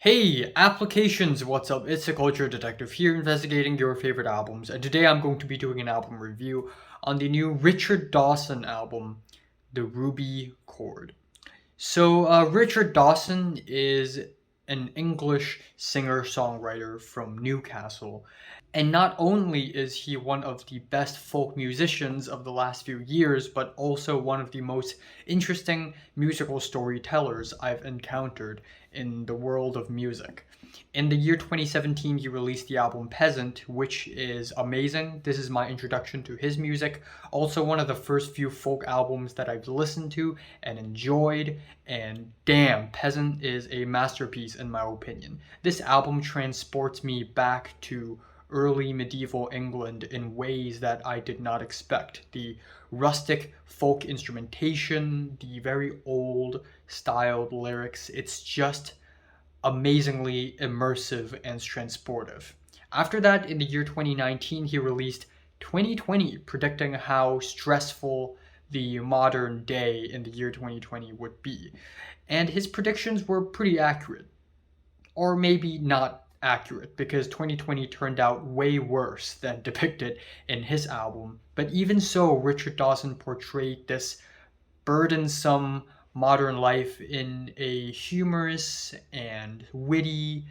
Hey, applications, what's up? It's the Culture Detective here investigating your favorite albums, and today I'm going to be doing an album review on the new Richard Dawson album, The Ruby Chord. Richard Dawson is an English singer-songwriter from Newcastle, and not only is he one of the best folk musicians of the last few years, but also one of the most interesting musical storytellers I've encountered in the world of music. In the year 2017, he released the album Peasant, which is amazing. This is my introduction to his music. Also, one of the first few folk albums that I've listened to and enjoyed. And damn, Peasant is a masterpiece in my opinion. This album transports me back to early medieval England in ways that I did not expect. The rustic folk instrumentation, the very old styled lyrics, it's just amazingly immersive and transportive. After that, in the year 2019, he released 2020, predicting how stressful the modern day in the year 2020 would be. And his predictions were pretty accurate. Or maybe not accurate, because 2020 turned out way worse than depicted in his album. But even so, Richard Dawson portrayed this burdensome modern life in a humorous and witty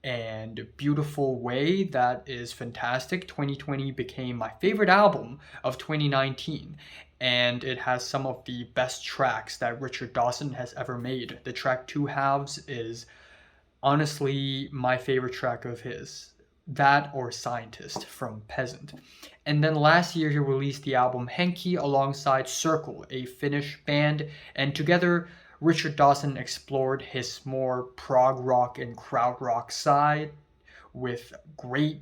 and beautiful way that is fantastic. 2020 became my favorite album of 2019, and it has some of the best tracks that Richard Dawson has ever made. The track Two Halves is honestly my favorite track of his. That or Scientist from Peasant. And then last year he released the album Henki alongside Circle, a Finnish band, and together Richard Dawson explored his more prog rock and krautrock side with great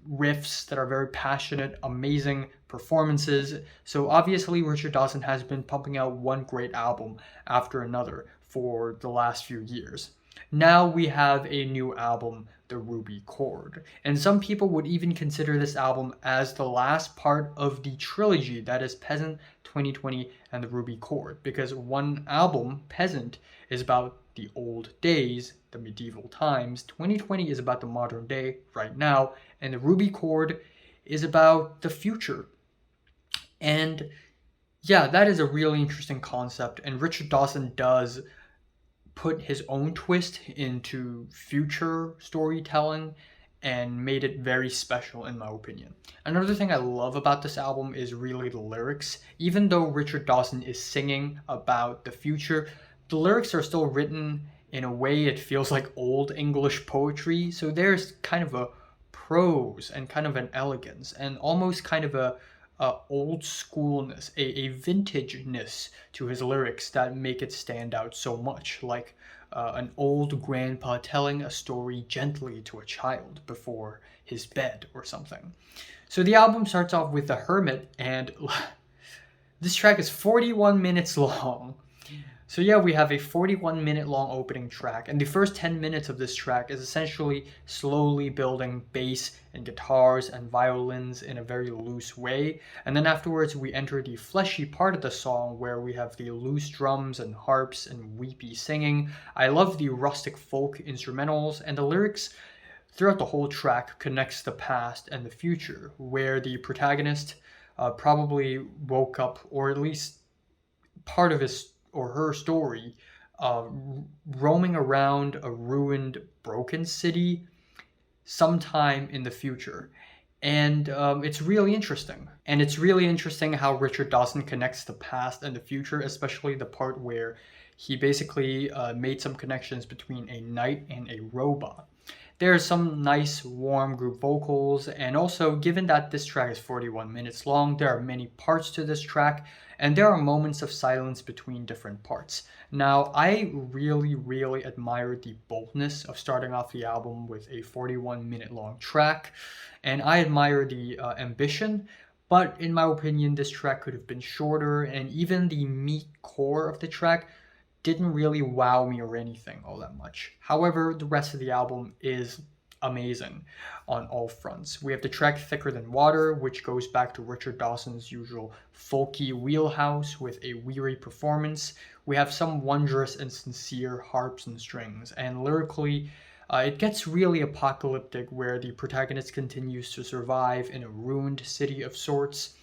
riffs that are very passionate, amazing performances. So obviously Richard Dawson has been pumping out one great album after another for the last few years. Now we have a new album, The Ruby Chord, and some people would even consider this album as the last part of the trilogy that is Peasant, 2020, and The Ruby Chord, because one album, Peasant, is about the old days, the medieval times, 2020 is about the modern day, right now, and The Ruby Chord is about the future. And yeah, that is a really interesting concept, and Richard Dawson does put his own twist into future storytelling and made it very special in my opinion. Another thing I love about this album is really the lyrics. Even though Richard Dawson is singing about the future, the lyrics are still written in a way it feels like old English poetry. So there's kind of a prose and kind of an elegance and almost kind of a old schoolness, a vintageness to his lyrics that make it stand out so much, like an old grandpa telling a story gently to a child before his bed or something. So the album starts off with The Hermit, and this track is 41 minutes long. So yeah, we have a 41-minute long opening track, and the first 10 minutes of this track is essentially slowly building bass and guitars and violins in a very loose way, and then afterwards we enter the fleshy part of the song where we have the loose drums and harps and weepy singing. I love the rustic folk instrumentals, and the lyrics throughout the whole track connects the past and the future, where the protagonist probably woke up, or at least part of his or her story, uh, roaming around a ruined, broken city sometime in the future. And it's really interesting. And it's really interesting how Richard Dawson connects the past and the future, especially the part where he basically made some connections between a knight and a robot. There's some nice warm group vocals, and also given that this track is 41 minutes long, there are many parts to this track, and there are moments of silence between different parts. Now, I really admire the boldness of starting off the album with a 41-minute long track, and I admire the ambition, but in my opinion, this track could have been shorter, and even the meat core of the track didn't really wow me or anything all that much. However, the rest of the album is amazing on all fronts. We have the track Thicker Than Water, which goes back to Richard Dawson's usual folky wheelhouse with a weary performance. We have some wondrous and sincere harps and strings, and lyrically, It gets really apocalyptic, where the protagonist continues to survive in a ruined city of sorts.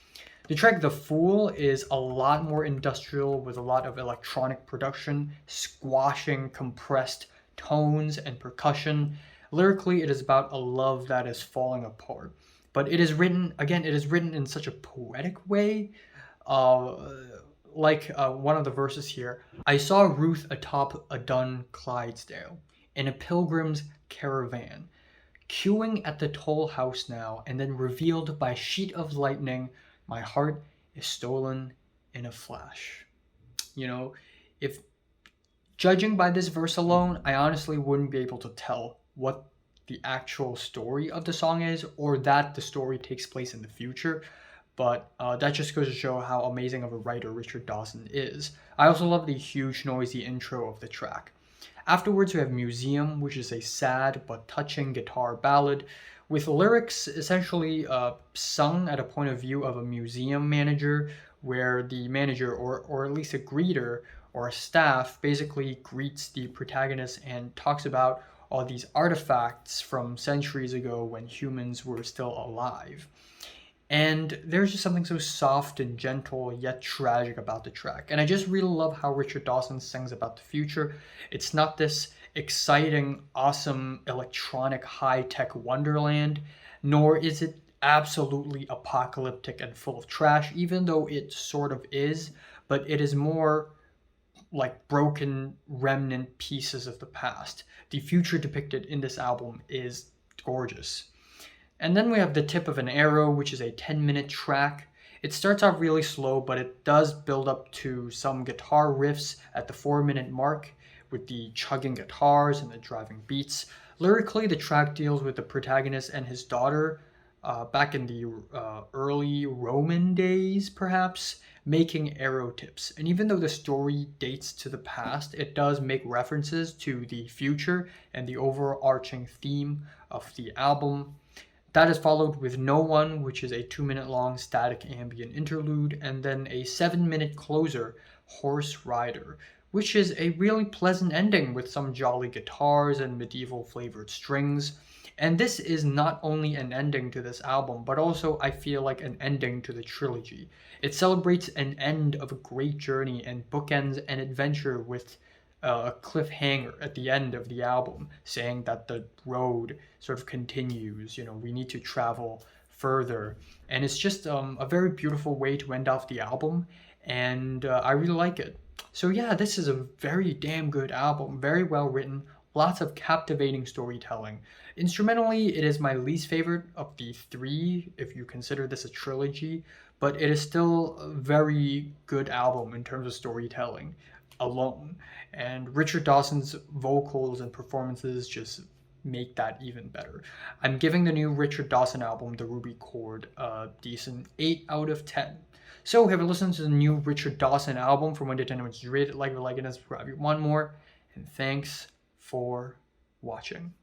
The track The Fool is a lot more industrial, with a lot of electronic production, squashing compressed tones and percussion. Lyrically, it is about a love that is falling apart. But it is written, again, it is written in such a poetic way. Uh, one of the verses here, I saw Ruth atop a dun Clydesdale in a pilgrim's caravan, queuing at the toll house now, and then revealed by a sheet of lightning, my heart is stolen in a flash. You know, if judging by this verse alone, I honestly wouldn't be able to tell what the actual story of the song is, or that the story takes place in the future. But that just goes to show how amazing of a writer Richard Dawson is. I also love the huge, noisy intro of the track. Afterwards, we have Museum, which is a sad but touching guitar ballad with lyrics essentially sung at a point of view of a museum manager, where the manager, or at least a greeter or a staff, basically greets the protagonist and talks about all these artifacts from centuries ago when humans were still alive. And there's just something so soft and gentle yet tragic about the track. And I just really love how Richard Dawson sings about the future. It's not this exciting, awesome, electronic, high-tech wonderland, nor is it absolutely apocalyptic and full of trash, even though it sort of is, but it is more like broken remnant pieces of the past. The future depicted in this album is gorgeous. And then we have The Tip of an Arrow, which is a 10-minute track. It starts off really slow, but it does build up to some guitar riffs at the 4-minute mark, with the chugging guitars and the driving beats. Lyrically, the track deals with the protagonist and his daughter back in the early Roman days, perhaps, making arrow tips. And even though the story dates to the past, it does make references to the future and the overarching theme of the album. That is followed with No One, which is a 2-minute long static ambient interlude, and then a 7-minute closer, Horse Rider, which is a really pleasant ending with some jolly guitars and medieval flavored strings. And this is not only an ending to this album, but also I feel like an ending to the trilogy. It celebrates an end of a great journey and bookends an adventure with a cliffhanger at the end of the album, saying that the road sort of continues. You know, we need to travel further, and it's just a very beautiful way to end off the album, and I really like it. So yeah, this is a very damn good album, very well written, lots of captivating storytelling. Instrumentally, it is my least favorite of the three, if you consider this a trilogy, but it is still a very good album in terms of storytelling alone. And Richard Dawson's vocals and performances just make that even better. I'm giving the new Richard Dawson album, The Ruby Chord, a decent 8 out of 10. So have you listened to the new Richard Dawson album? From 1 to 10, which is rated, like it, and subscribe if you want more. And thanks for watching.